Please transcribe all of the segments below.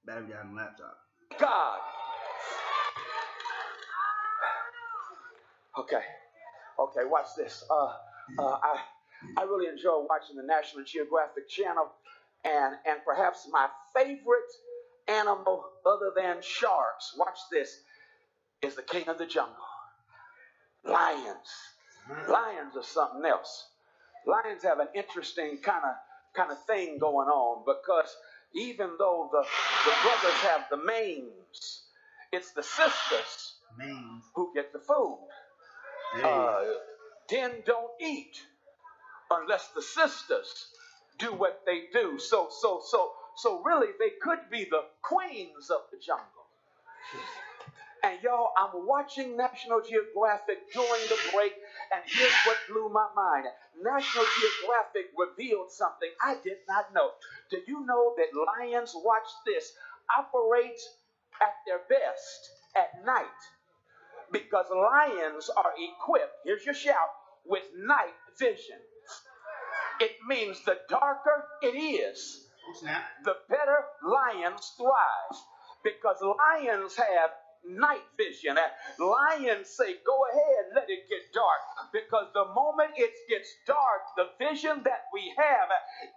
Battery died on the laptop. God. Okay, watch this. I really enjoy watching the National Geographic Channel, and perhaps my favorite animal other than sharks, watch this, is the king of the jungle. Lions. Lions are something else. Lions have an interesting kind of thing going on, because even though the brothers have the manes, it's the sisters who get the food. Den don't eat unless the sisters do what they do. So really they could be the queens of the jungle. And y'all, I'm watching National Geographic during the break, and here's what blew my mind. National Geographic revealed something I did not know. Do you know that lions, watch this, operate at their best at night? Because lions are equipped, here's your shout, with night vision. It means the darker it is, the better lions thrive. Because lions have night vision. Lions say, go ahead, let it get dark. Because the moment it gets dark, the vision that we have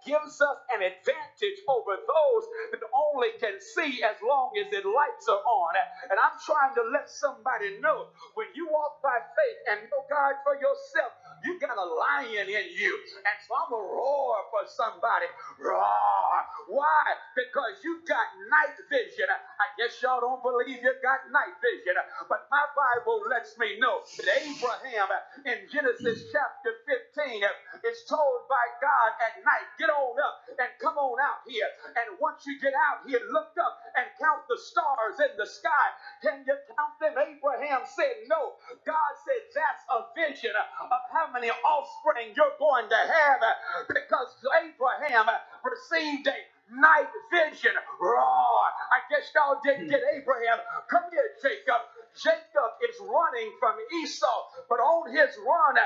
gives us an advantage over those that only can see as long as the lights are on. And I'm trying to let somebody know, when you walk by faith and know God for yourself, you got a lion in you. And so I'm going to roar for somebody. Roar. Why? Because you got night vision. I guess y'all don't believe you got night vision, but my Bible lets me know that Abraham in Genesis chapter 15 is told by God at night, get on up and come on out here. And once you get out here, look up and count the stars in the sky. Can you count them? Abraham said no. God said that's a vision of how many offspring you're going to have, because Abraham received a night vision. Roar. I guess y'all didn't get Abraham. Come here, Jacob. Jacob is running from Esau, but on his run,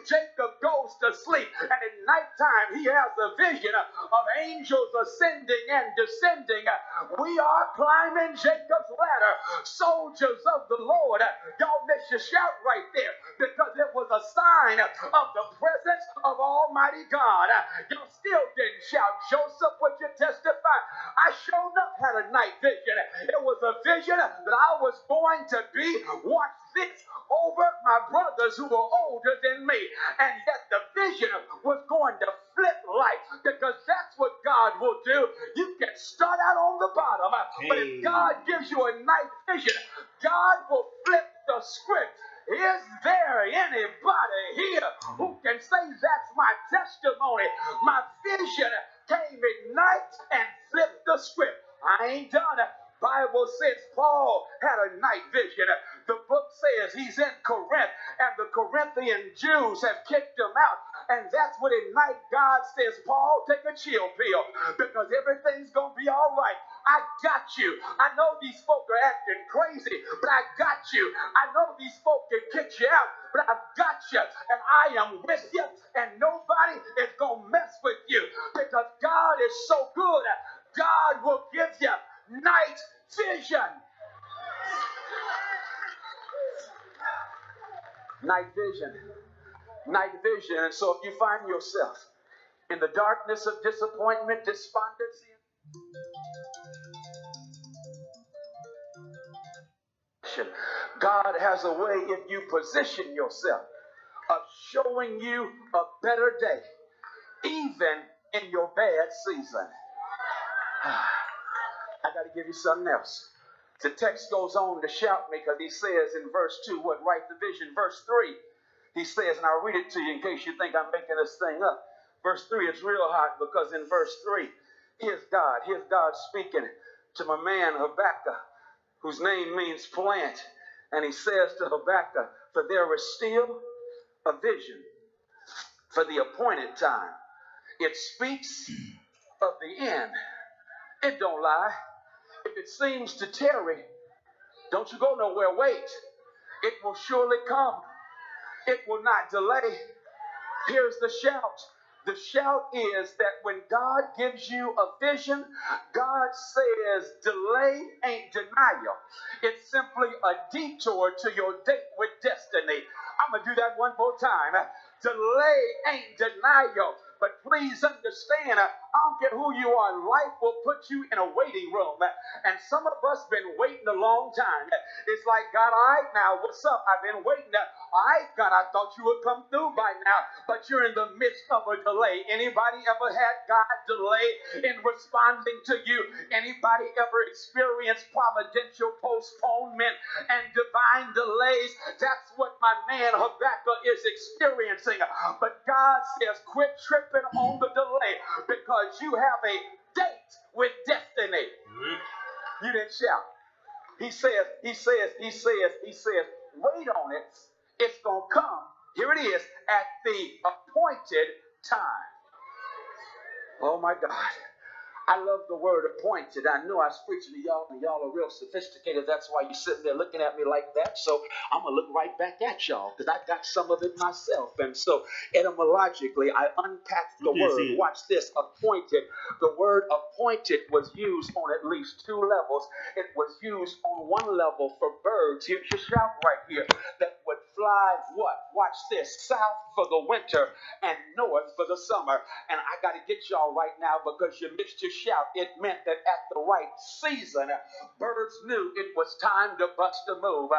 Jacob goes to sleep, and at nighttime he has a vision of angels ascending and descending. We are climbing Jacob's ladder, soldiers of the Lord. Y'all missed your shout right there, because it was a sign of the presence of Almighty God. Y'all still didn't shout. Joseph, would you testify? I showed up had a night vision. It was a vision that I was going to be, watch this, over my brothers who were older than me. And yet the vision was going to flip life, because that's what God will do. You can start out on the bottom, but if God gives you a night vision, God will flip the script. Is there anybody here who can say that's my testimony? My vision came at night and flipped the script. I ain't done it. Bible says Paul had a night vision. The book says he's in Corinth, and the Corinthian Jews have kicked him out. And that's what at night God says, Paul, take a chill pill, because everything's going to be all right. I got you. I know these folk are acting crazy, but I got you. I know these folk can kick you out, but I've got you. And I am with you, and nobody is going to mess with you, because God is so good. God will give you night vision. Night vision. Night vision. And so if you find yourself in the darkness of disappointment, despondency, God has a way, if you position yourself, of showing you a better day, even in your bad season. I got to give you something else. The text goes on to shout me, because he says in verse 2, what, write the vision. Verse 3, he says, and I'll read it to you in case you think I'm making this thing up. Verse 3 is real hot, because in verse 3, here's God speaking to my man Habakkuk, whose name means plant. And he says to Habakkuk, for there is still a vision for the appointed time. It speaks of the end. It don't lie. If it seems to tarry, don't you go nowhere. Wait. It will surely come. It will not delay. Here's the shout. The shout is that when God gives you a vision, God says delay ain't denial. It's simply a detour to your date with destiny. I'm going to do that one more time. Delay ain't denial. But please understand, I don't care who you are, life will put you in a waiting room. And some of us been waiting a long time. It's like, God, all right, now, what's up? I've been waiting. All right, God, I thought you would come through by now, but you're in the midst of a delay. Anybody ever had God delay in responding to you? Anybody ever experienced providential postponement and divine delays? That's what my man Habakkuk is experiencing. But God says, quit tripping on the delay because you have a date with destiny. You didn't shout. He says, wait on it. It's going to come. Here it is, at the appointed time. Oh my God. I love the word appointed. I know I was preaching to y'all, and y'all are real sophisticated. That's why you're sitting there looking at me like that. So I'm going to look right back at y'all because I got some of it myself. And so etymologically, I unpacked the word. Watch this, appointed. The word appointed was used on at least two levels. It was used on one level for birds. Here's your shout right here. That would fly what? Watch this. South for the winter and north for the summer. And I got to get y'all right now because you missed your shout. It meant that at the right season, birds knew it was time to bust a move.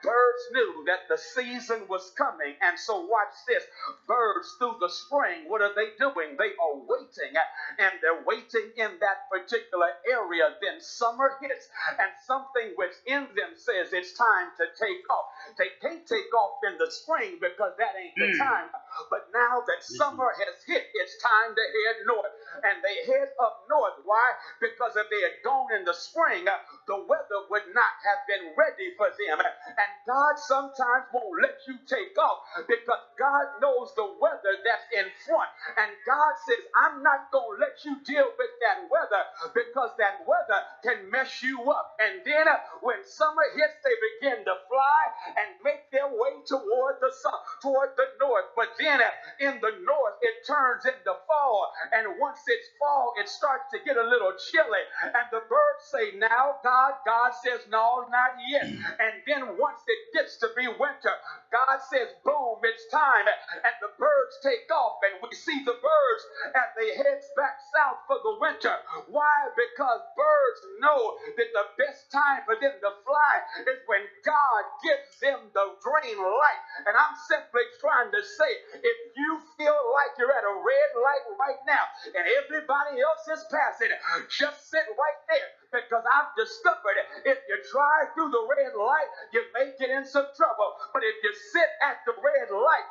Birds knew that the season was coming. And so watch this. Birds through the spring, what are they doing? They are waiting. And they're waiting in that particular area. Then summer hits and something within them says it's time to take off. They can't take off in the spring because that ain't the time. But now that summer has hit, it's time to head north. And they head up north. Why? Because if they had gone in the spring, the weather would not have been ready for them. And God sometimes won't let you take off because God knows the weather that's in front. And God says, I'm not going to let you deal with that weather because that weather can mess you up. And then when summer hits, they begin to fly and make their way toward the sun, toward the north. But then in the north, it turns into fall. And once it's fall, it starts to get a little chilly. And the birds say, now, God says, no, not yet. And then once it gets to be winter, God says, boom, it's time. And the birds take off. And we see the birds as they head back south for the winter. Why? Because birds know that the best time for them to fly is when God gives them the green light. And I'm simply trying to say, if you feel like you're at a red light right now and everybody else is passing, just sit right there. Because I've discovered if you drive through the red light, you may get in some trouble. But if you sit at the red light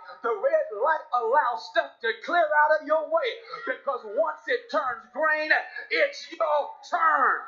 allows stuff to clear out of your way. Because once it turns green, it's your turn.